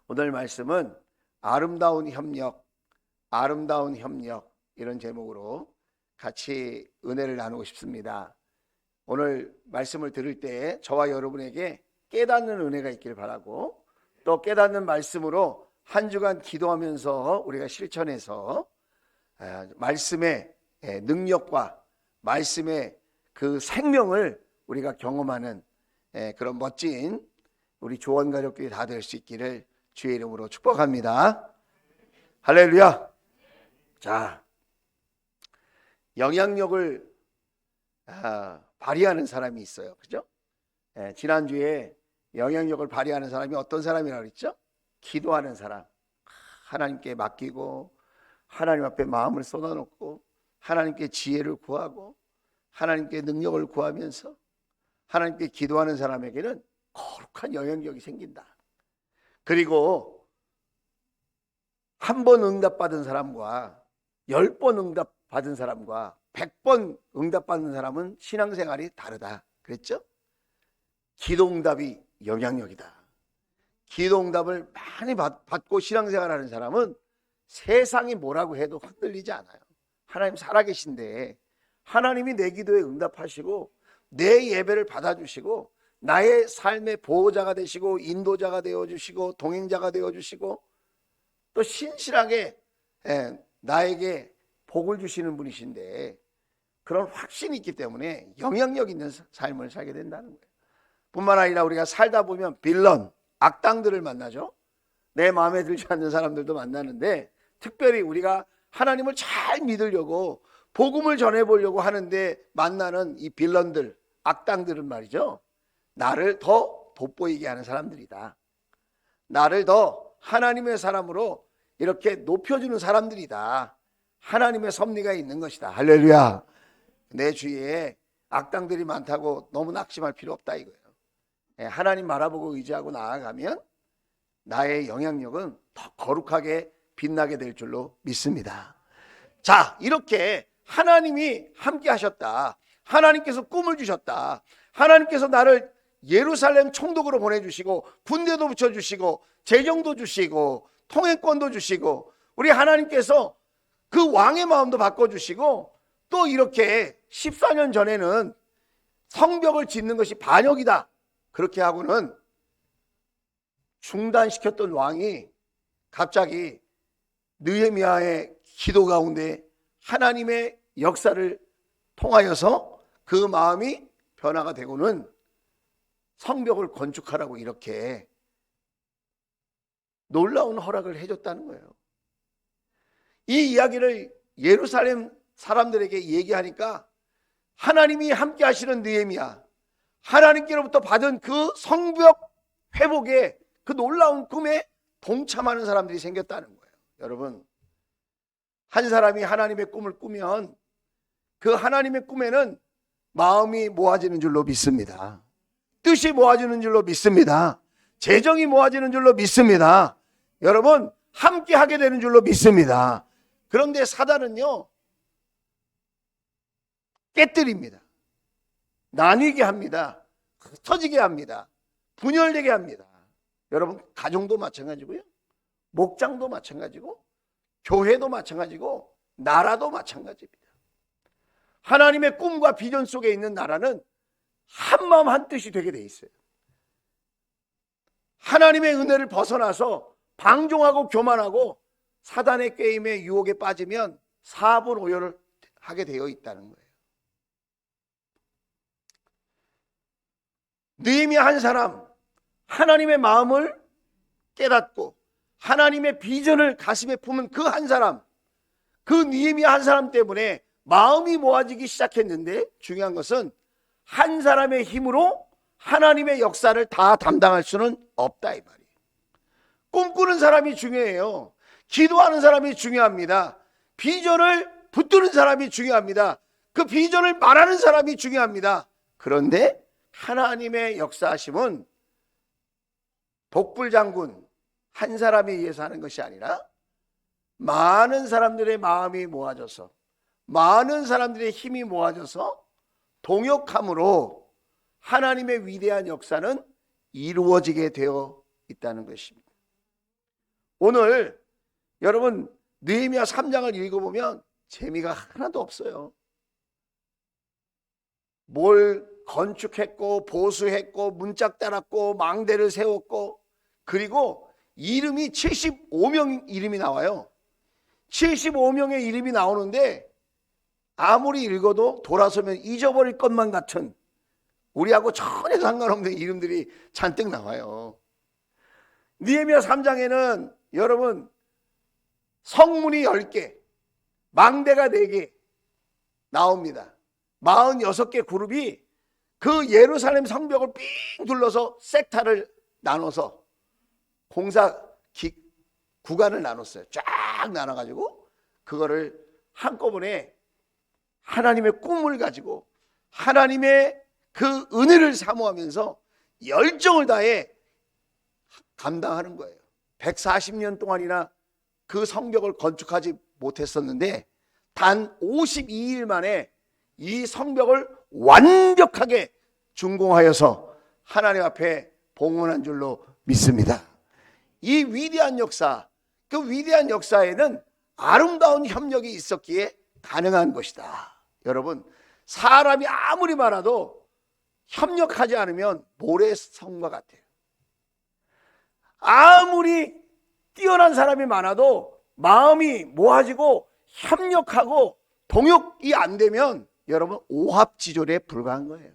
오늘 말씀은 아름다운 협력, 아름다운 협력, 이런 제목으로 같이 은혜를 나누고 싶습니다. 오늘 말씀을 들을 때 저와 여러분에게 깨닫는 은혜가 있기를 바라고, 또 깨닫는 말씀으로 한 주간 기도하면서 우리가 실천해서 말씀의 능력과 말씀의 그 생명을 우리가 경험하는 그런 멋진 우리 조원가족들이 다 될 수 있기를 주의 이름으로 축복합니다. 할렐루야. 자, 영향력을 발휘하는 사람이 있어요. 그죠? 지난주에 영향력을 발휘하는 사람이 어떤 사람이라고 그랬죠? 기도하는 사람. 하나님께 맡기고 하나님 앞에 마음을 쏟아놓고 하나님께 지혜를 구하고 하나님께 능력을 구하면서 하나님께 기도하는 사람에게는 거룩한 영향력이 생긴다. 그리고 한 번 응답받은 사람과 10번 응답받은 사람과 100번 응답받는 사람은 신앙생활이 다르다 그랬죠? 기도응답이 영향력이다. 기도응답을 많이 받고 신앙생활하는 사람은 세상이 뭐라고 해도 흔들리지 않아요. 하나님 살아계신데 하나님이 내 기도에 응답하시고 내 예배를 받아주시고 나의 삶의 보호자가 되시고 인도자가 되어주시고 동행자가 되어주시고 또 신실하게 나에게 복을 주시는 분이신데 그런 확신이 있기 때문에 영향력 있는 삶을 살게 된다는 거예요. 뿐만 아니라 우리가 살다 보면 빌런, 악당들을 만나죠. 내 마음에 들지 않는 사람들도 만나는데 특별히 우리가 하나님을 잘 믿으려고 복음을 전해보려고 하는데 만나는 이 빌런들, 악당들은 말이죠, 나를 더 돋보이게 하는 사람들이다. 나를 더 하나님의 사람으로 이렇게 높여주는 사람들이다. 하나님의 섭리가 있는 것이다. 할렐루야. 내 주위에 악당들이 많다고 너무 낙심할 필요 없다 이거예요. 하나님 바라보고 의지하고 나아가면 나의 영향력은 더 거룩하게 빛나게 될 줄로 믿습니다. 자, 이렇게 하나님이 함께 하셨다. 하나님께서 꿈을 주셨다. 하나님께서 나를 예루살렘 총독으로 보내주시고 군대도 붙여주시고 재정도 주시고 통행권도 주시고 우리 하나님께서 그 왕의 마음도 바꿔주시고 또 이렇게 14년 전에는 성벽을 짓는 것이 반역이다 그렇게 하고는 중단시켰던 왕이 갑자기 느헤미야의 기도 가운데 하나님의 역사를 통하여서 그 마음이 변화가 되고는 성벽을 건축하라고 이렇게 놀라운 허락을 해줬다는 거예요. 이 이야기를 예루살렘 사람들에게 얘기하니까 하나님이 함께 하시는 느헤미야, 하나님께로부터 받은 그 성벽 회복에 그 놀라운 꿈에 동참하는 사람들이 생겼다는 거예요. 여러분, 한 사람이 하나님의 꿈을 꾸면 그 하나님의 꿈에는 마음이 모아지는 줄로 믿습니다. 뜻이 모아지는 줄로 믿습니다. 재정이 모아지는 줄로 믿습니다. 여러분, 함께 하게 되는 줄로 믿습니다. 그런데 사단은요, 깨뜨립니다. 나뉘게 합니다. 흩어지게 합니다. 분열되게 합니다. 여러분, 가정도 마찬가지고요, 목장도 마찬가지고 교회도 마찬가지고 나라도 마찬가지입니다. 하나님의 꿈과 비전 속에 있는 나라는 한마음 한뜻이 되게 돼 있어요. 하나님의 은혜를 벗어나서 방종하고 교만하고 사단의 게임에 유혹에 빠지면 사분오열을 하게 되어 있다는 거예요. 느헤미야 한 사람, 하나님의 마음을 깨닫고 하나님의 비전을 가슴에 품은 그 한 사람, 그 느헤미야 한 사람 때문에 마음이 모아지기 시작했는데 중요한 것은 한 사람의 힘으로 하나님의 역사를 다 담당할 수는 없다 이 말이에요. 꿈꾸는 사람이 중요해요. 기도하는 사람이 중요합니다. 비전을 붙드는 사람이 중요합니다. 그 비전을 말하는 사람이 중요합니다. 그런데 하나님의 역사하심은 독불장군 한 사람에 의해서 하는 것이 아니라 많은 사람들의 마음이 모아져서 많은 사람들의 힘이 모아져서 동역함으로 하나님의 위대한 역사는 이루어지게 되어 있다는 것입니다. 오늘 여러분 느헤미야 3장을 읽어보면 재미가 하나도 없어요. 뭘 건축했고 보수했고 문짝 달았고 망대를 세웠고, 그리고 이름이 75명 이름이 나와요. 75명의 이름이 나오는데 아무리 읽어도 돌아서면 잊어버릴 것만 같은, 우리하고 전혀 상관없는 이름들이 잔뜩 나와요. 느헤미야 3장에는 여러분 성문이 10개, 망대가 4개 나옵니다. 46개 그룹이 그 예루살렘 성벽을 삥 둘러서 섹타를 나눠서 공사 구간을 나눴어요. 쫙 나눠가지고 그거를 한꺼번에 하나님의 꿈을 가지고 하나님의 그 은혜를 사모하면서 열정을 다해 감당하는 거예요. 140년 동안이나 그 성벽을 건축하지 못했었는데 단 52일 만에 이 성벽을 완벽하게 준공하여서 하나님 앞에 봉헌한 줄로 믿습니다. 이 위대한 역사, 그 위대한 역사에는 아름다운 협력이 있었기에 가능한 것이다. 여러분, 사람이 아무리 많아도 협력하지 않으면 모래성과 같아요. 아무리 뛰어난 사람이 많아도 마음이 모아지고 협력하고 동역이 안 되면 여러분 오합지졸에 불과한 거예요.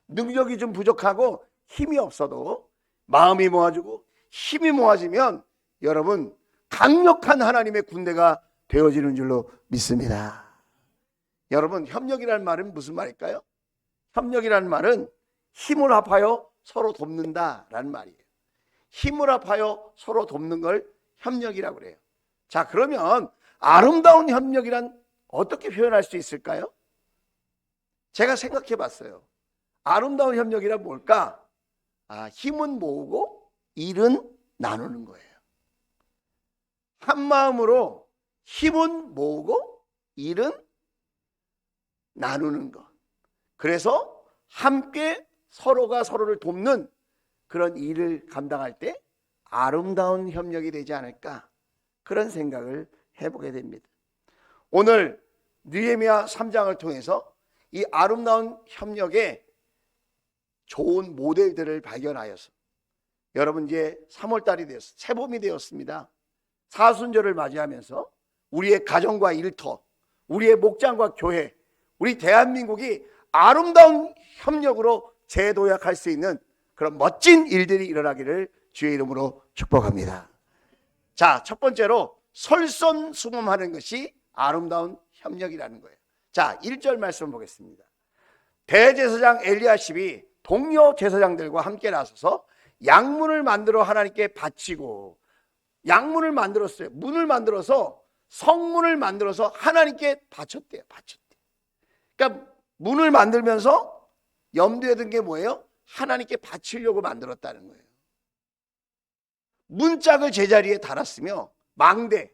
능력이 좀 부족하고 힘이 없어도 마음이 모아지고 힘이 모아지면 여러분 강력한 하나님의 군대가 되어지는 줄로 믿습니다. 여러분, 협력이라는 말은 무슨 말일까요? 협력이라는 말은 힘을 합하여 서로 돕는다라는 말이에요. 힘을 합하여 서로 돕는 걸 협력이라고 그래요. 자, 그러면 아름다운 협력이란 어떻게 표현할 수 있을까요? 제가 생각해 봤어요. 아름다운 협력이란 뭘까? 힘은 모으고 일은 나누는 거예요. 한 마음으로 힘은 모으고 일은 나누는 것. 그래서 함께 서로가 서로를 돕는 그런 일을 감당할 때 아름다운 협력이 되지 않을까, 그런 생각을 해보게 됩니다. 오늘 느헤미야 3장을 통해서 이 아름다운 협력의 좋은 모델들을 발견하여서 여러분 이제 3월달이 되었습니다. 새봄이 되었습니다. 사순절을 맞이하면서 우리의 가정과 일터, 우리의 목장과 교회, 우리 대한민국이 아름다운 협력으로 재도약할 수 있는 그런 멋진 일들이 일어나기를 주의 이름으로 축복합니다. 자, 첫 번째로 솔선수범하는 것이 아름다운 협력이라는 거예요. 자, 1절 말씀 보겠습니다. 대제사장 엘리야십이 동료 제사장들과 함께 나서서 양문을 만들어 하나님께 바치고, 양문을 만들었어요. 문을 만들어서 성문을 만들어서 하나님께 바쳤대요. 그러니까 문을 만들면서 염두에 든 게 뭐예요? 하나님께 바치려고 만들었다는 거예요. 문짝을 제자리에 달았으며 망대,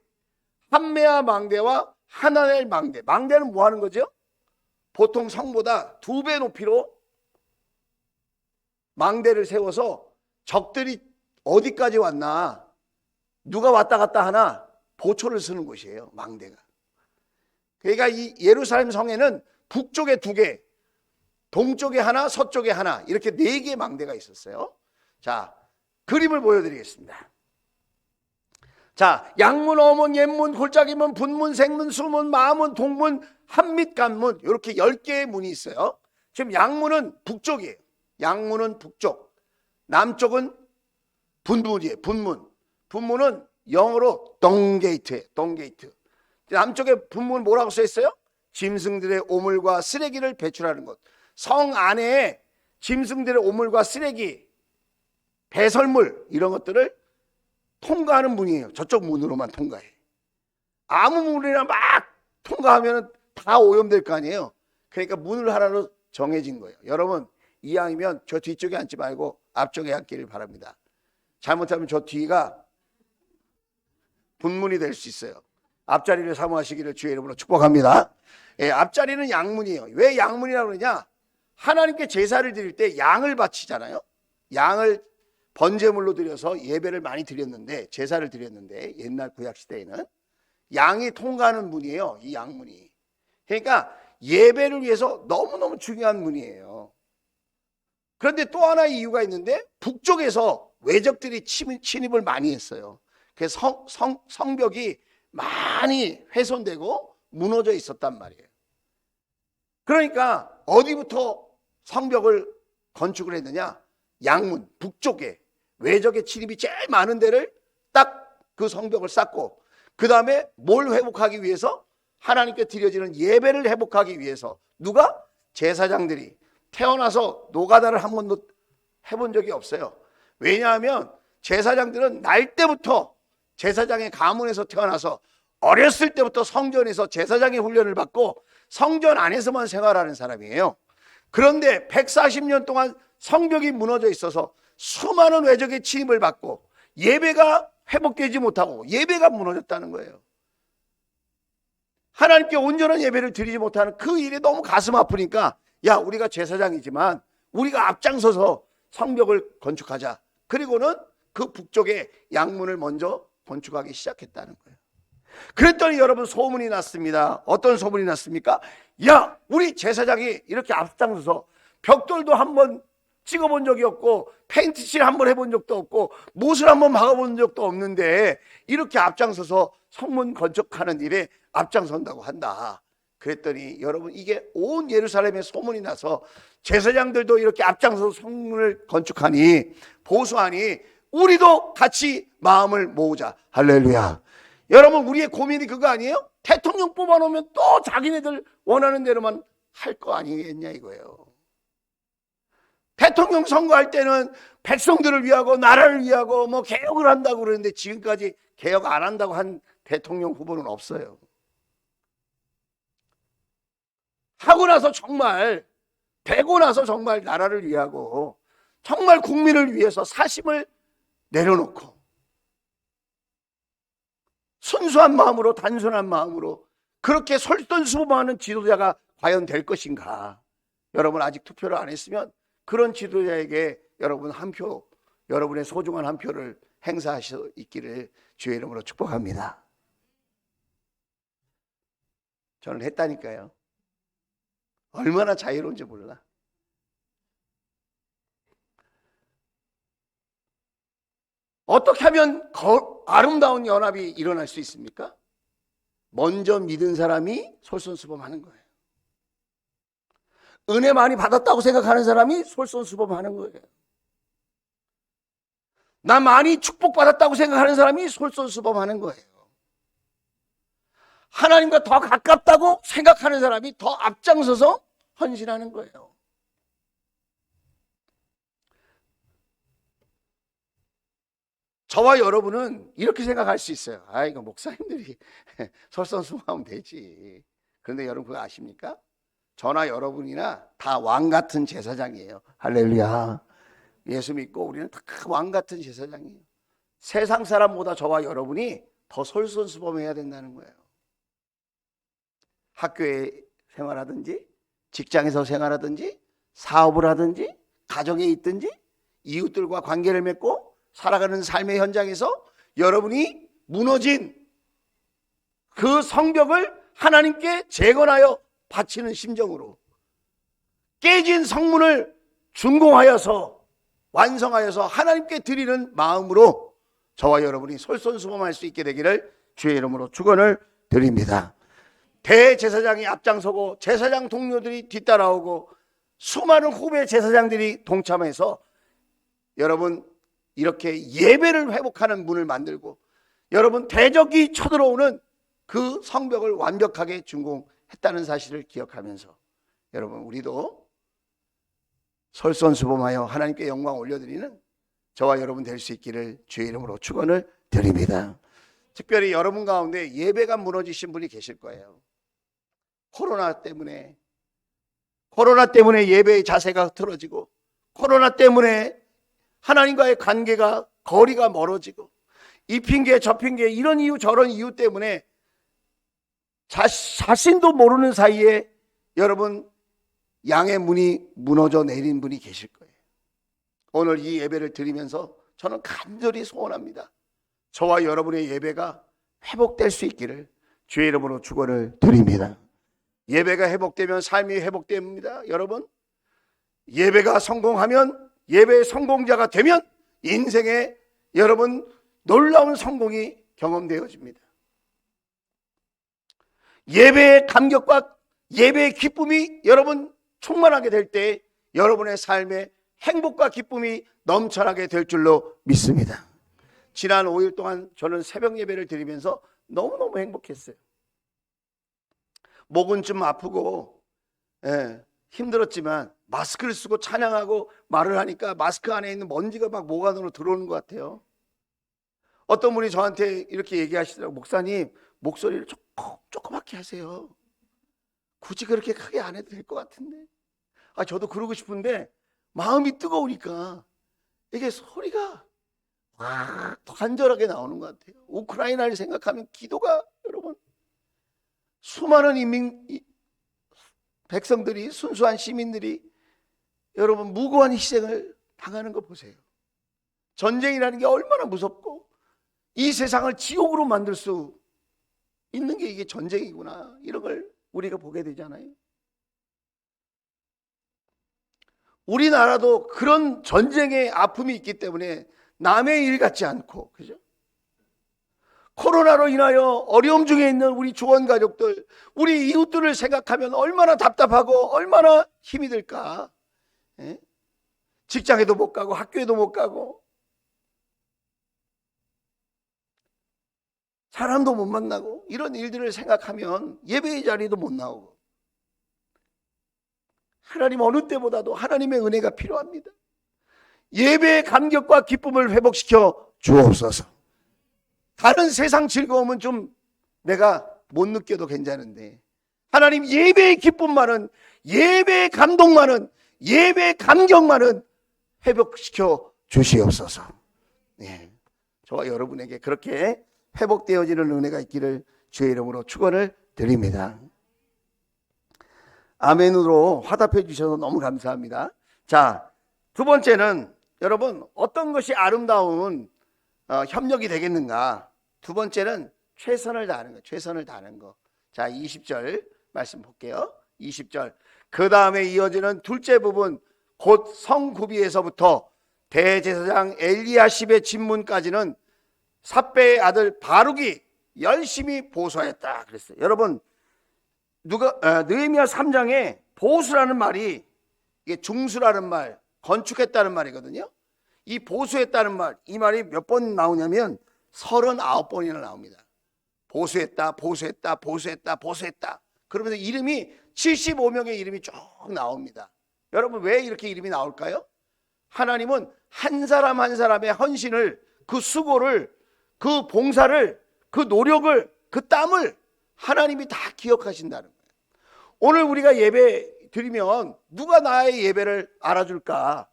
한메아 망대와 하나넬 망대. 망대는 뭐 하는 거죠? 보통 성보다 2배 높이로 망대를 세워서 적들이 어디까지 왔나, 누가 왔다 갔다 하나 보초를 쓰는 곳이에요, 망대가. 그러니까 이 예루살렘 성에는 북쪽에 2개, 동쪽에 하나, 서쪽에 하나, 이렇게 4개의 망대가 있었어요. 자, 그림을 보여드리겠습니다. 자, 양문, 어문, 옛문, 골짜기문, 분문, 생문, 수문, 마문, 동문, 한밑, 간문, 이렇게 10개의 문이 있어요. 지금 양문은 북쪽이에요. 양문은 북쪽, 남쪽은 분문이에요. 분문은 영어로 동게이트예요. 동게이트. 남쪽에 분문 뭐라고 써 있어요? 짐승들의 오물과 쓰레기를 배출하는 곳. 성 안에 짐승들의 오물과 쓰레기, 배설물, 이런 것들을 통과하는 문이에요. 저쪽 문으로만 통과해. 아무 문이나 막 통과하면 다 오염될 거 아니에요. 그러니까 문을 하나로 정해진 거예요. 여러분, 이왕이면 저 뒤쪽에 앉지 말고 앞쪽에 앉기를 바랍니다. 잘못하면 저 뒤가 분문이 될 수 있어요. 앞자리를 사모하시기를 주의 이름으로 축복합니다. 예, 앞자리는 양문이에요. 왜 양문이라고 그러냐? 하나님께 제사를 드릴 때 양을 바치잖아요. 양을 번제물로 드려서 예배를 많이 드렸는데, 제사를 드렸는데, 옛날 구약 시대에는 양이 통과하는 문이에요. 이 양문이. 그러니까 예배를 위해서 너무너무 중요한 문이에요. 그런데 또 하나의 이유가 있는데, 북쪽에서 외적들이 침입을 많이 했어요. 그래서 성벽이 많이 훼손되고 무너져 있었단 말이에요. 그러니까 어디부터 성벽을 건축을 했느냐? 양문, 북쪽에 외적의 침입이 제일 많은 데를 딱 그 성벽을 쌓고, 그 다음에 뭘 회복하기 위해서? 하나님께 드려지는 예배를 회복하기 위해서. 누가? 제사장들이. 태어나서 노가다를 한 번도 해본 적이 없어요. 왜냐하면 제사장들은 날 때부터 제사장의 가문에서 태어나서 어렸을 때부터 성전에서 제사장의 훈련을 받고 성전 안에서만 생활하는 사람이에요. 그런데 140년 동안 성벽이 무너져 있어서 수많은 외적의 침입을 받고 예배가 회복되지 못하고 예배가 무너졌다는 거예요. 하나님께 온전한 예배를 드리지 못하는 그 일이 너무 가슴 아프니까, 야, 우리가 제사장이지만 우리가 앞장서서 성벽을 건축하자. 그리고는 그 북쪽에 양문을 먼저 건축하기 시작했다는 거예요. 그랬더니 여러분, 소문이 났습니다. 어떤 소문이 났습니까? 야, 우리 제사장이 이렇게 앞장서서 벽돌도 한번 찍어본 적이 없고 페인트칠 한번 해본 적도 없고 못을 한번 박아본 적도 없는데 이렇게 앞장서서 성문 건축하는 일에 앞장선다고 한다. 그랬더니 여러분, 이게 온 예루살렘에 소문이 나서 제사장들도 이렇게 앞장서서 성문을 건축하니, 보수하니 우리도 같이 마음을 모으자. 할렐루야. 여러분, 우리의 고민이 그거 아니에요? 대통령 뽑아놓으면 또 자기네들 원하는 대로만 할 거 아니겠냐 이거예요. 대통령 선거할 때는 백성들을 위하고 나라를 위하고 뭐 개혁을 한다고 그러는데 지금까지 개혁 안 한다고 한 대통령 후보는 없어요. 하고 나서 정말, 되고 나서 정말 나라를 위하고 정말 국민을 위해서 사심을 내려놓고 순수한 마음으로, 단순한 마음으로 그렇게 솔선수범하는 지도자가 과연 될 것인가? 여러분, 아직 투표를 안 했으면 그런 지도자에게 여러분 한 표, 여러분의 소중한 한 표를 행사하실 수 있기를 주의 이름으로 축복합니다. 저는 했다니까요. 얼마나 자유로운지 몰라. 어떻게 하면 아름다운 연합이 일어날 수 있습니까? 먼저 믿은 사람이 솔선수범하는 거예요. 은혜 많이 받았다고 생각하는 사람이 솔선수범하는 거예요. 나 많이 축복받았다고 생각하는 사람이 솔선수범하는 거예요. 하나님과 더 가깝다고 생각하는 사람이 더 앞장서서 헌신하는 거예요. 저와 여러분은 이렇게 생각할 수 있어요. 아, 이거 목사님들이 솔선수범하면 되지. 그런데 여러분 그거 아십니까? 저나 여러분이나 다 왕 같은 제사장이에요. 할렐루야. 예수 믿고 우리는 다 왕 같은 제사장이에요. 세상 사람보다 저와 여러분이 더 솔선수범해야 된다는 거예요. 학교에 생활하든지, 직장에서 생활하든지, 사업을 하든지, 가정에 있든지, 이웃들과 관계를 맺고 살아가는 삶의 현장에서 여러분이 무너진 그 성벽을 하나님께 재건하여 바치는 심정으로, 깨진 성문을 준공하여서 완성하여서 하나님께 드리는 마음으로 저와 여러분이 솔선수범할 수 있게 되기를 주의 이름으로 축원을 드립니다. 대제사장이 앞장서고 제사장 동료들이 뒤따라오고 수많은 후배 제사장들이 동참해서 여러분 이렇게 예배를 회복하는 문을 만들고 여러분 대적이 쳐들어오는 그 성벽을 완벽하게 준공했다는 사실을 기억하면서 여러분 우리도 솔선수범하여 하나님께 영광 올려드리는 저와 여러분 될 수 있기를 주의 이름으로 축원을 드립니다. 특별히 여러분 가운데 예배가 무너지신 분이 계실 거예요. 코로나 때문에 예배의 자세가 틀어지고, 코로나 때문에 하나님과의 관계가, 거리가 멀어지고, 이 핑계 저 핑계 이런 이유 저런 이유 때문에 자신도 모르는 사이에 여러분 양의 문이 무너져 내린 분이 계실 거예요. 오늘 이 예배를 드리면서 저는 간절히 소원합니다. 저와 여러분의 예배가 회복될 수 있기를 주의 이름으로 축원을 드립니다. 예배가 회복되면 삶이 회복됩니다. 여러분, 예배가 성공하면, 예배의 성공자가 되면 인생에 여러분 놀라운 성공이 경험되어집니다. 예배의 감격과 예배의 기쁨이 여러분 충만하게 될 때 여러분의 삶에 행복과 기쁨이 넘쳐나게 될 줄로 믿습니다. 지난 5일 동안 저는 새벽 예배를 드리면서 너무너무 행복했어요. 목은 좀 아프고 힘들었지만 마스크를 쓰고 찬양하고 말을 하니까 마스크 안에 있는 먼지가 막 목 안으로 들어오는 것 같아요. 어떤 분이 저한테 이렇게 얘기하시더라고요. 목사님, 목소리를 조그맣게 하세요. 굳이 그렇게 크게 안 해도 될 것 같은데. 저도 그러고 싶은데 마음이 뜨거우니까 이게 소리가 확 간절하게 나오는 것 같아요. 우크라이나를 생각하면 기도가, 여러분, 수많은 백성들이, 순수한 시민들이 여러분 무고한 희생을 당하는 거 보세요. 전쟁이라는 게 얼마나 무섭고 이 세상을 지옥으로 만들 수 있는 게 이게 전쟁이구나, 이런 걸 우리가 보게 되잖아요. 우리나라도 그런 전쟁의 아픔이 있기 때문에 남의 일 같지 않고, 그죠? 코로나로 인하여 어려움 중에 있는 우리 조원 가족들, 우리 이웃들을 생각하면 얼마나 답답하고 얼마나 힘이 들까. 직장에도 못 가고 학교에도 못 가고 사람도 못 만나고 이런 일들을 생각하면 예배의 자리도 못 나오고, 하나님 어느 때보다도 하나님의 은혜가 필요합니다. 예배의 감격과 기쁨을 회복시켜 주옵소서. 다른 세상 즐거움은 좀 내가 못 느껴도 괜찮은데 하나님, 예배의 기쁨만은, 예배의 감동만은, 예배의 감격만은 회복시켜 주시옵소서. 저와 여러분에게 그렇게 회복되어지는 은혜가 있기를 주의 이름으로 축원을 드립니다. 아멘으로 화답해 주셔서 너무 감사합니다. 자, 두 번째는 여러분, 어떤 것이 아름다운 협력이 되겠는가? 두 번째는 최선을 다하는 거, 최선을 다하는 거. 자, 20절 말씀 볼게요. 20절. 그 다음에 이어지는 둘째 부분, 곧 성구비에서부터 대제사장 엘리야십의 진문까지는 삿배의 아들 바룩이 열심히 보수하였다 그랬어요. 여러분, 느헤미야 3장에 보수라는 말이 이게 중수라는 말, 건축했다는 말이거든요. 이 보수했다는 말, 이 말이 몇 번 나오냐면 39번이나 나옵니다. 보수했다, 보수했다, 보수했다, 보수했다. 그러면서 이름이 75명의 이름이 쭉 나옵니다. 여러분, 왜 이렇게 이름이 나올까요? 하나님은 한 사람 한 사람의 헌신을, 그 수고를, 그 봉사를, 그 노력을, 그 땀을 하나님이 다 기억하신다는 거예요. 오늘 우리가 예배 드리면 누가 나의 예배를 알아줄까?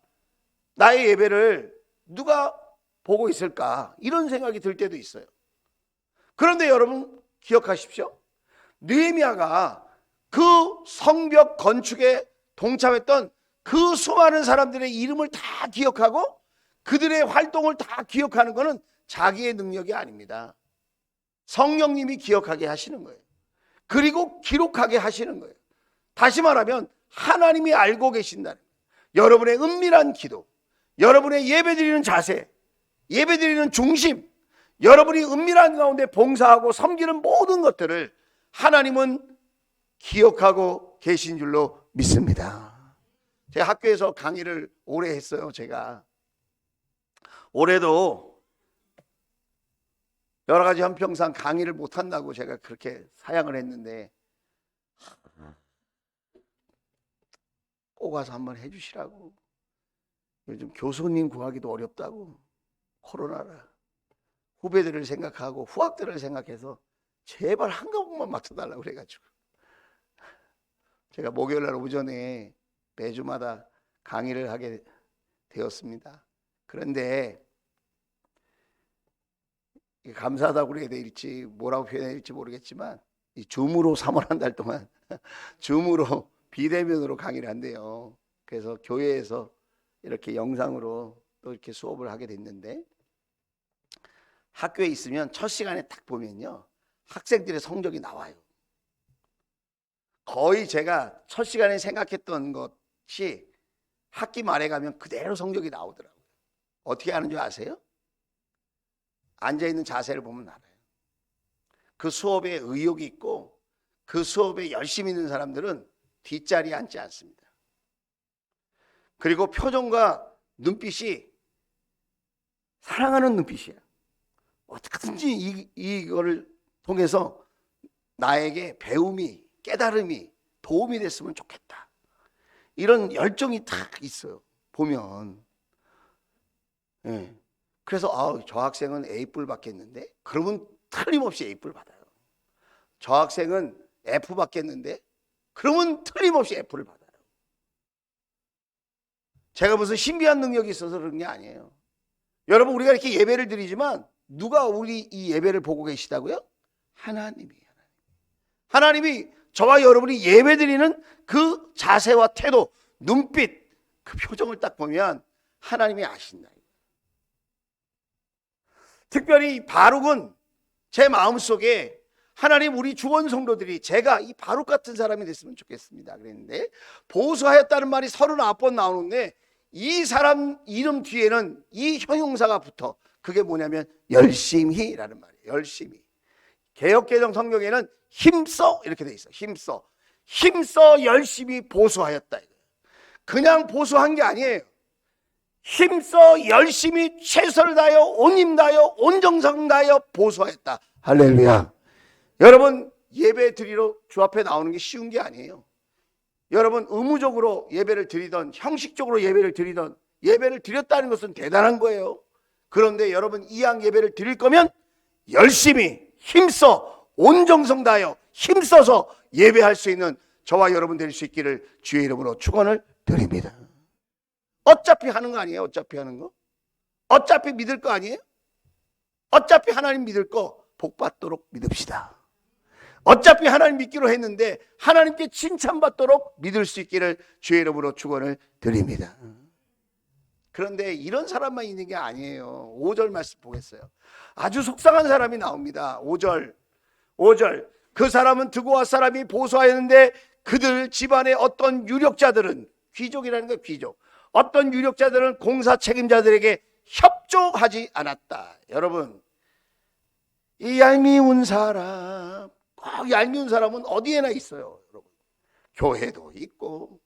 나의 예배를 누가 보고 있을까? 이런 생각이 들 때도 있어요. 그런데 여러분 기억하십시오. 느헤미야가 그 성벽 건축에 동참했던 그 수많은 사람들의 이름을 다 기억하고 그들의 활동을 다 기억하는 것은 자기의 능력이 아닙니다. 성령님이 기억하게 하시는 거예요. 그리고 기록하게 하시는 거예요. 다시 말하면 하나님이 알고 계신다는 거예요. 여러분의 은밀한 기도, 여러분의 예배드리는 자세, 예배드리는 중심, 여러분이 은밀한 가운데 봉사하고 섬기는 모든 것들을 하나님은 기억하고 계신 줄로 믿습니다. 제가 학교에서 강의를 오래 했어요. 제가 올해도 여러 가지 형평상 강의를 못한다고 제가 그렇게 사양을 했는데 꼭 와서 한번 해주시라고. 요즘 교수님 구하기도 어렵다고, 코로나라. 후배들을 생각하고 후학들을 생각해서 제발 한 과목만 맡아달라고 그래가지고 제가 목요일날 오전에 매주마다 강의를 하게 되었습니다. 그런데 감사하다고 그래야 될지 뭐라고 표현해야 될지 모르겠지만 이 줌으로 3월 한 달 동안 줌으로 비대면으로 강의를 한대요. 그래서 교회에서 이렇게 영상으로 또 이렇게 수업을 하게 됐는데, 학교에 있으면 첫 시간에 딱 보면요, 학생들의 성적이 나와요. 거의 제가 첫 시간에 생각했던 것이 학기 말에 가면 그대로 성적이 나오더라고요. 어떻게 하는 줄 아세요? 앉아있는 자세를 보면 알아요. 그 수업에 의욕이 있고 그 수업에 열심히 있는 사람들은 뒷자리에 앉지 않습니다. 그리고 표정과 눈빛이 사랑하는 눈빛이에요. 어떻게든지 이거를 통해서 나에게 배움이, 깨달음이, 도움이 됐으면 좋겠다. 이런 열정이 딱 있어요. 보면. 예. 그래서 저 학생은 A뿔 받겠는데? 그러면 틀림없이 A뿔 받아요. 저 학생은 F 받겠는데? 그러면 틀림없이 F를 받아요. 제가 무슨 신비한 능력이 있어서 그런 게 아니에요. 여러분, 우리가 이렇게 예배를 드리지만 누가 우리 이 예배를 보고 계시다고요? 하나님이. 하나님이 저와 여러분이 예배 드리는 그 자세와 태도, 눈빛, 그 표정을 딱 보면 하나님이 아신다. 특별히 바룩은 제 마음속에 하나님, 우리 주원 성도들이 제가 이 바룩 같은 사람이 됐으면 좋겠습니다 그랬는데, 보수하였다는 말이 39번 나오는데 이 사람 이름 뒤에는 이 형용사가 붙어. 그게 뭐냐면 열심히라는 말이에요. 열심히. 개역개정 성경에는 힘써 이렇게 돼 있어. 힘써 열심히 보수하였다. 그냥 보수한 게 아니에요. 힘써 열심히 최선을 다하여 온 힘 다하여 온 정성 다하여 보수하였다. 할렐루야. 여러분, 예배 드리러 주 앞에 나오는 게 쉬운 게 아니에요. 여러분, 의무적으로 예배를 드리던 형식적으로 예배를 드리던 예배를 드렸다는 것은 대단한 거예요. 그런데 여러분, 이양 예배를 드릴 거면 열심히 힘써 온 정성 다하여 힘써서 예배할 수 있는 저와 여러분 될 수 있기를 주의 이름으로 축원을 드립니다. 어차피 하는 거 아니에요? 어차피 하는 거? 어차피 믿을 거 아니에요? 어차피 하나님 믿을 거 복 받도록 믿읍시다. 어차피 하나님 믿기로 했는데 하나님께 칭찬받도록 믿을 수 있기를 주의 이름으로 축원을 드립니다. 그런데 이런 사람만 있는 게 아니에요. 5절 말씀 보겠어요. 아주 속상한 사람이 나옵니다. 5절. 그 사람은 드고아 사람이 보수하였는데 그들 집안의 어떤 유력자들은, 귀족이라는 거 귀족, 어떤 유력자들은 공사 책임자들에게 협조하지 않았다. 여러분, 이 얄미운 사람, 얄미운 사람은 어디에나 있어요. 여러분, 교회도 있고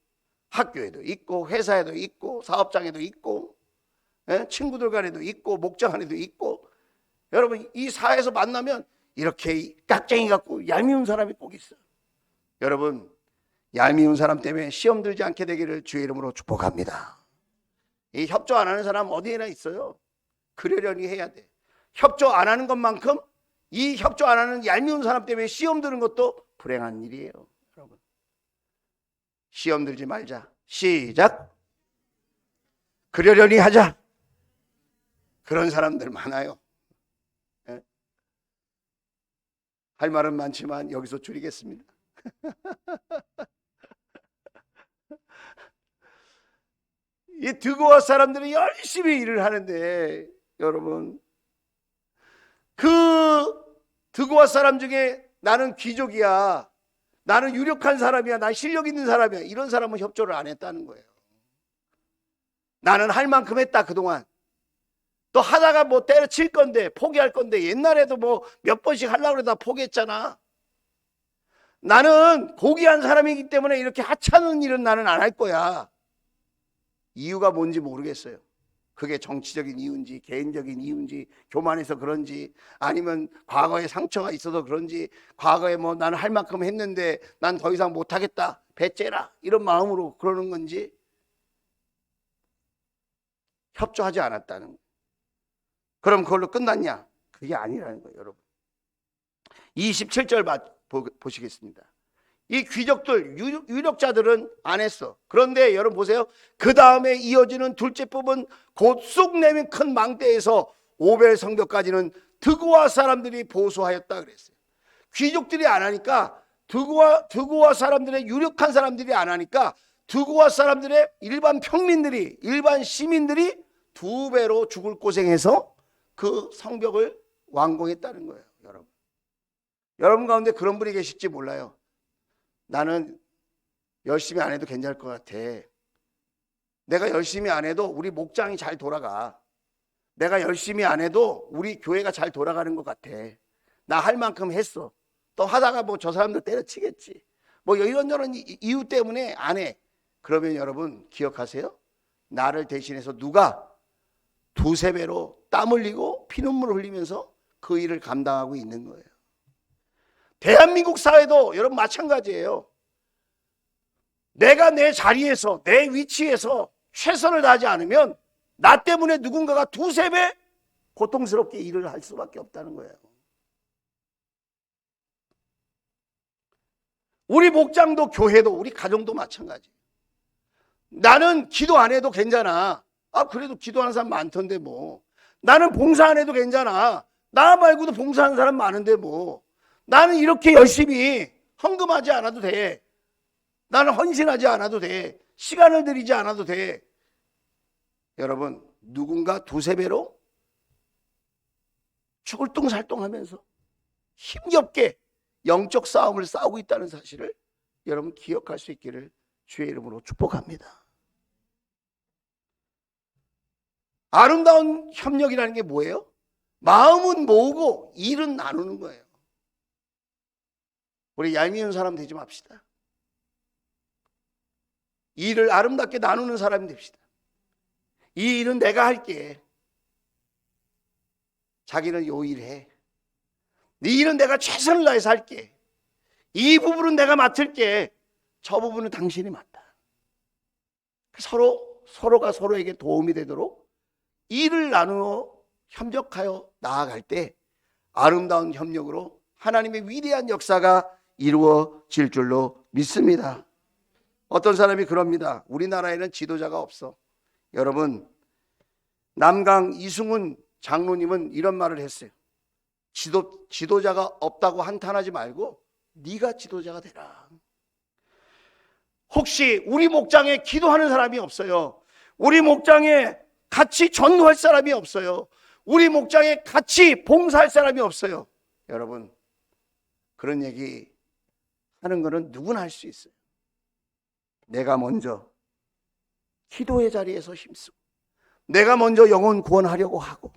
학교에도 있고 회사에도 있고 사업장에도 있고 친구들 간에도 있고 목장 안에도 있고. 여러분, 이 사회에서 만나면 이렇게 깍쟁이 같고 얄미운 사람이 꼭 있어요. 여러분, 얄미운 사람 때문에 시험 들지 않게 되기를 주의 이름으로 축복합니다. 이 협조 안 하는 사람 어디에나 있어요. 그러려니 해야 돼. 협조 안 하는 것만큼 이 협조 안 하는 얄미운 사람 때문에 시험 드는 것도 불행한 일이에요. 여러분, 시험 들지 말자. 시작. 그러려니 하자. 그런 사람들 많아요. 할 말은 많지만 여기서 줄이겠습니다. 이 드고아 사람들이 열심히 일을 하는데, 여러분, 그 드고아 사람 중에 나는 귀족이야, 나는 유력한 사람이야, 난 실력 있는 사람이야, 이런 사람은 협조를 안 했다는 거예요. 나는 할 만큼 했다 그동안. 또 하다가 뭐 때려칠 건데 포기할 건데 옛날에도 뭐 몇 번씩 하려고 그러다 포기했잖아. 나는 고귀한 사람이기 때문에 이렇게 하찮은 일은 나는 안 할 거야. 이유가 뭔지 모르겠어요. 그게 정치적인 이유인지 개인적인 이유인지 교만해서 그런지 아니면 과거에 상처가 있어서 그런지 과거에 뭐 나는 할 만큼 했는데 난 더 이상 못하겠다 배째라 이런 마음으로 그러는 건지 협조하지 않았다는 거예요. 그럼 그걸로 끝났냐? 그게 아니라는 거예요. 여러분, 27절 보시겠습니다. 이 귀족들, 유력자들은 안 했어. 그런데 여러분 보세요. 그 다음에 이어지는 둘째 부분, 곧 쑥 내민 큰 망대에서 오벨 성벽까지는 드고아 사람들이 보수하였다 그랬어요. 귀족들이 안 하니까, 드고아 사람들의 유력한 사람들이 안 하니까 드고아 사람들의 일반 평민들이, 일반 시민들이 2배로 죽을 고생해서 그 성벽을 완공했다는 거예요. 여러분 가운데 그런 분이 계실지 몰라요. 나는 열심히 안 해도 괜찮을 것 같아. 내가 열심히 안 해도 우리 목장이 잘 돌아가. 내가 열심히 안 해도 우리 교회가 잘 돌아가는 것 같아. 나 할 만큼 했어. 또 하다가 뭐 저 사람들 때려치겠지. 뭐 이런저런 이유 때문에 안 해. 그러면 여러분 기억하세요. 나를 대신해서 누가 2~3배로 땀 흘리고 피눈물을 흘리면서 그 일을 감당하고 있는 거예요. 대한민국 사회도 여러분 마찬가지예요. 내가 내 자리에서 내 위치에서 최선을 다하지 않으면 나 때문에 누군가가 2~3배 고통스럽게 일을 할 수밖에 없다는 거예요. 우리 목장도 교회도 우리 가정도 마찬가지예요. 나는 기도 안 해도 괜찮아. 그래도 기도하는 사람 많던데 뭐. 나는 봉사 안 해도 괜찮아. 나 말고도 봉사하는 사람 많은데 뭐. 나는 이렇게 열심히 헌금하지 않아도 돼. 나는 헌신하지 않아도 돼. 시간을 들이지 않아도 돼. 여러분, 누군가 2~3배로 출동살동하면서 힘겹게 영적 싸움을 싸우고 있다는 사실을 여러분 기억할 수 있기를 주의 이름으로 축복합니다. 아름다운 협력이라는 게 뭐예요? 마음은 모으고 일은 나누는 거예요. 우리 얄미운 사람 되지 맙시다. 일을 아름답게 나누는 사람이 됩시다. 이 일은 내가 할게. 자기는 요 일 해. 네 일은 내가 최선을 다해서 할게. 이 부분은 내가 맡을게. 저 부분은 당신이 맡아. 서로가 서로에게 도움이 되도록 일을 나누어 협력하여 나아갈 때 아름다운 협력으로 하나님의 위대한 역사가 이루어질 줄로 믿습니다. 어떤 사람이 그럽니다. 우리나라에는 지도자가 없어. 여러분, 남강 이승훈 장로님은 이런 말을 했어요. 지도자가 없다고 한탄하지 말고 네가 지도자가 되라. 혹시 우리 목장에 기도하는 사람이 없어요? 우리 목장에 같이 전도할 사람이 없어요? 우리 목장에 같이 봉사할 사람이 없어요? 여러분, 그런 얘기 하는 거는 누구나 할 수 있어요. 내가 먼저 기도의 자리에서 힘쓰고, 내가 먼저 영혼 구원하려고 하고,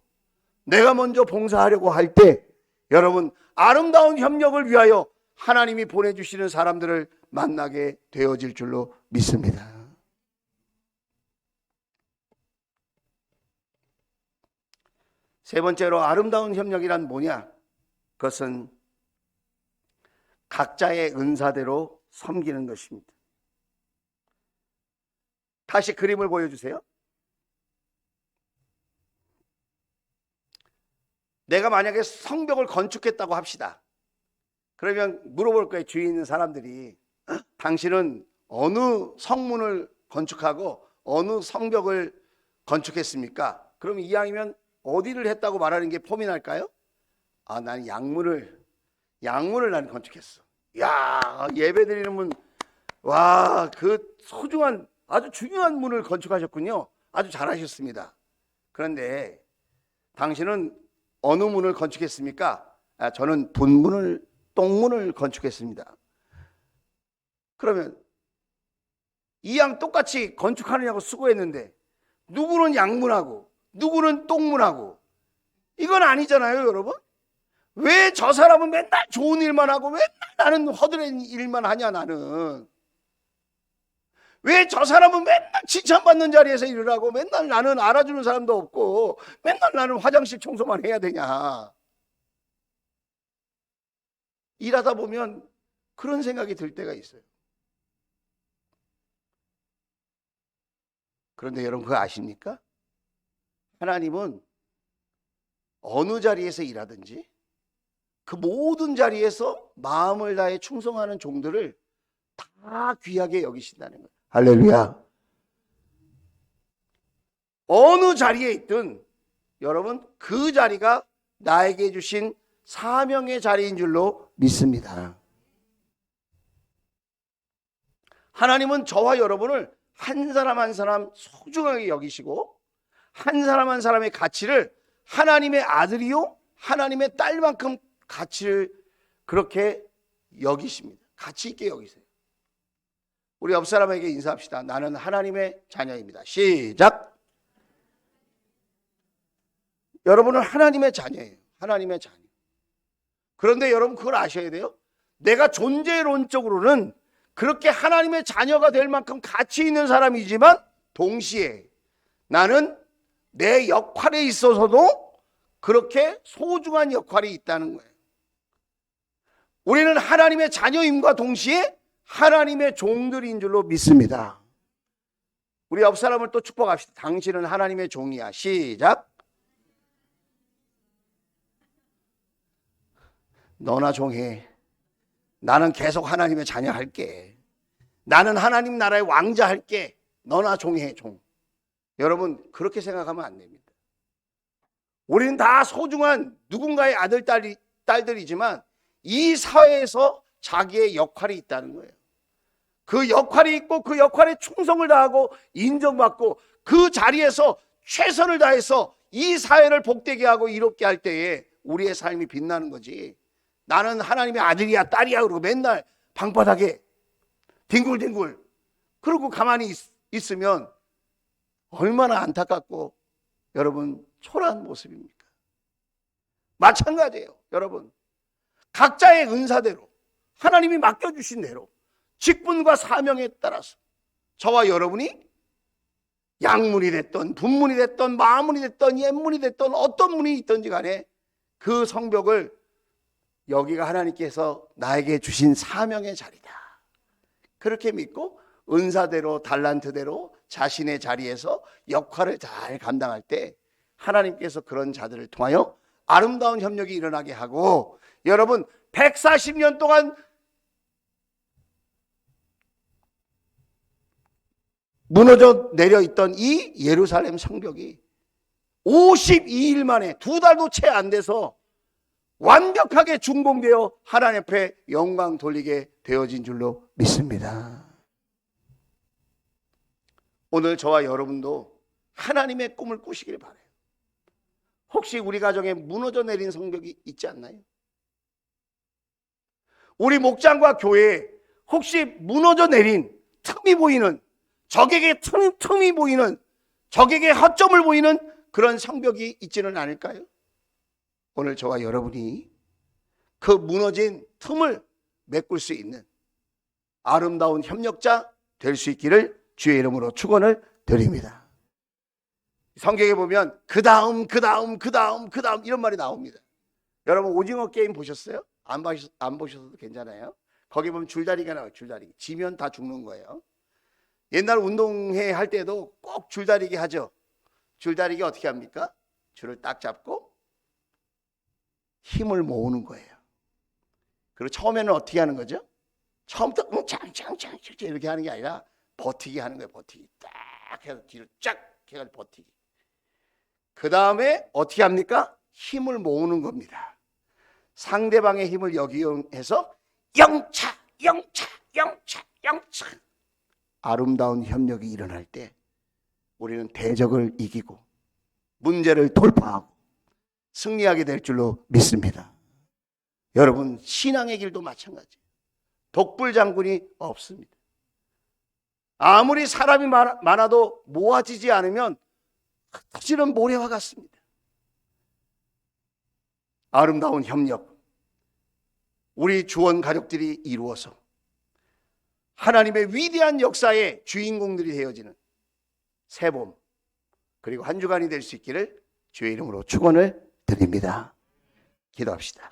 내가 먼저 봉사하려고 할 때 여러분, 아름다운 협력을 위하여 하나님이 보내주시는 사람들을 만나게 되어질 줄로 믿습니다. 세 번째로 아름다운 협력이란 뭐냐? 그것은 각자의 은사대로 섬기는 것입니다. 다시 그림을 보여주세요. 내가 만약에 성벽을 건축했다고 합시다. 그러면 물어볼 거예요. 주위에 있는 사람들이. 당신은 어느 성문을 건축하고 어느 성벽을 건축했습니까? 그럼 이왕이면 어디를 했다고 말하는 게 폼이 날까요? 나는 양문을 나는 건축했어. 야, 예배 드리는 문, 와, 그 소중한 아주 중요한 문을 건축하셨군요. 아주 잘하셨습니다. 그런데 당신은 어느 문을 건축했습니까? 저는 똥문을 건축했습니다. 그러면 이왕 똑같이 건축하느냐고 수고했는데 누구는 양문하고 누구는 똥문하고, 이건 아니잖아요, 여러분. 왜 저 사람은 맨날 좋은 일만 하고 맨날 나는 허드렛 일만 하냐, 나는. 왜 저 사람은 맨날 칭찬받는 자리에서 일을 하고 맨날 나는 알아주는 사람도 없고 맨날 나는 화장실 청소만 해야 되냐. 일하다 보면 그런 생각이 들 때가 있어요. 그런데 여러분 그거 아십니까? 하나님은 어느 자리에서 일하든지 그 모든 자리에서 마음을 다해 충성하는 종들을 다 귀하게 여기신다는 거예요. 할렐루야. 어느 자리에 있든 여러분 그 자리가 나에게 주신 사명의 자리인 줄로 믿습니다. 하나님은 저와 여러분을 한 사람 한 사람 소중하게 여기시고 한 사람 한 사람의 가치를 하나님의 아들이요 하나님의 딸만큼 가치를 그렇게 여기십니다. 가치 있게 여기세요. 우리 옆 사람에게 인사합시다. 나는 하나님의 자녀입니다. 시작. 여러분은 하나님의 자녀예요. 하나님의 자녀. 그런데 여러분 그걸 아셔야 돼요. 내가 존재론적으로는 그렇게 하나님의 자녀가 될 만큼 가치 있는 사람이지만 동시에 나는 내 역할에 있어서도 그렇게 소중한 역할이 있다는 거예요. 우리는 하나님의 자녀임과 동시에 하나님의 종들인 줄로 믿습니다. 우리 옆 사람을 또 축복합시다. 당신은 하나님의 종이야. 시작. 너나 종해. 나는 계속 하나님의 자녀 할게. 나는 하나님 나라의 왕자 할게. 너나 종해, 종. 여러분 그렇게 생각하면 안 됩니다. 우리는 다 소중한 누군가의 아들, 딸들이지만 이 사회에서 자기의 역할이 있다는 거예요. 그 역할이 있고 그 역할에 충성을 다하고 인정받고 그 자리에서 최선을 다해서 이 사회를 복되게 하고 이롭게 할 때에 우리의 삶이 빛나는 거지. 나는 하나님의 아들이야 딸이야 그러고 맨날 방바닥에 뒹굴뒹굴 그러고 가만히 있으면 얼마나 안타깝고 여러분 초라한 모습입니까? 마찬가지예요. 여러분 각자의 은사대로 하나님이 맡겨주신 대로 직분과 사명에 따라서 저와 여러분이 양문이 됐던 분문이 됐던 마문이 됐던 옛문이 됐던 어떤 문이 있든지 간에 그 성벽을 여기가 하나님께서 나에게 주신 사명의 자리다. 그렇게 믿고 은사대로 달란트대로 자신의 자리에서 역할을 잘 감당할 때 하나님께서 그런 자들을 통하여 아름다운 협력이 일어나게 하고 여러분 140년 동안 무너져 내려있던 이 예루살렘 성벽이 52일 만에 2달도 채 안 돼서 완벽하게 준공되어 하나님 앞에 영광 돌리게 되어진 줄로 믿습니다. 오늘 저와 여러분도 하나님의 꿈을 꾸시길 바라요. 혹시 우리 가정에 무너져 내린 성벽이 있지 않나요? 우리 목장과 교회에 혹시 무너져 내린 틈이 보이는 적에게 틈이 보이는 적에게 허점을 보이는 그런 성벽이 있지는 않을까요? 오늘 저와 여러분이 그 무너진 틈을 메꿀 수 있는 아름다운 협력자 될 수 있기를 주의 이름으로 축원을 드립니다. 성경에 보면 그 다음 이런 말이 나옵니다. 여러분 오징어 게임 보셨어요? 안 보셔도 괜찮아요. 거기 보면 줄다리기가 나와요. 줄다리기. 지면 다 죽는 거예요. 옛날 운동회 할 때도 꼭 줄다리기 하죠. 줄다리기 어떻게 합니까? 줄을 딱 잡고 힘을 모으는 거예요. 그리고 처음에는 어떻게 하는 거죠? 처음부터 짱짱짱 이렇게 하는 게 아니라 버티기 하는 거예요. 버티기 딱 해서 뒤를 쫙 해가지고 버티기. 그 다음에 어떻게 합니까? 힘을 모으는 겁니다. 상대방의 힘을 역이용해서 영차 아름다운 협력이 일어날 때 우리는 대적을 이기고 문제를 돌파하고 승리하게 될 줄로 믿습니다. 여러분 신앙의 길도 마찬가지예요. 독불장군이 없습니다. 아무리 사람이 많아도 모아지지 않으면 흩어지는 모래와 같습니다. 아름다운 협력, 우리 주원 가족들이 이루어서 하나님의 위대한 역사의 주인공들이 되어지는 새봄 그리고 한 주간이 될 수 있기를 주의 이름으로 축원을 드립니다. 기도합시다.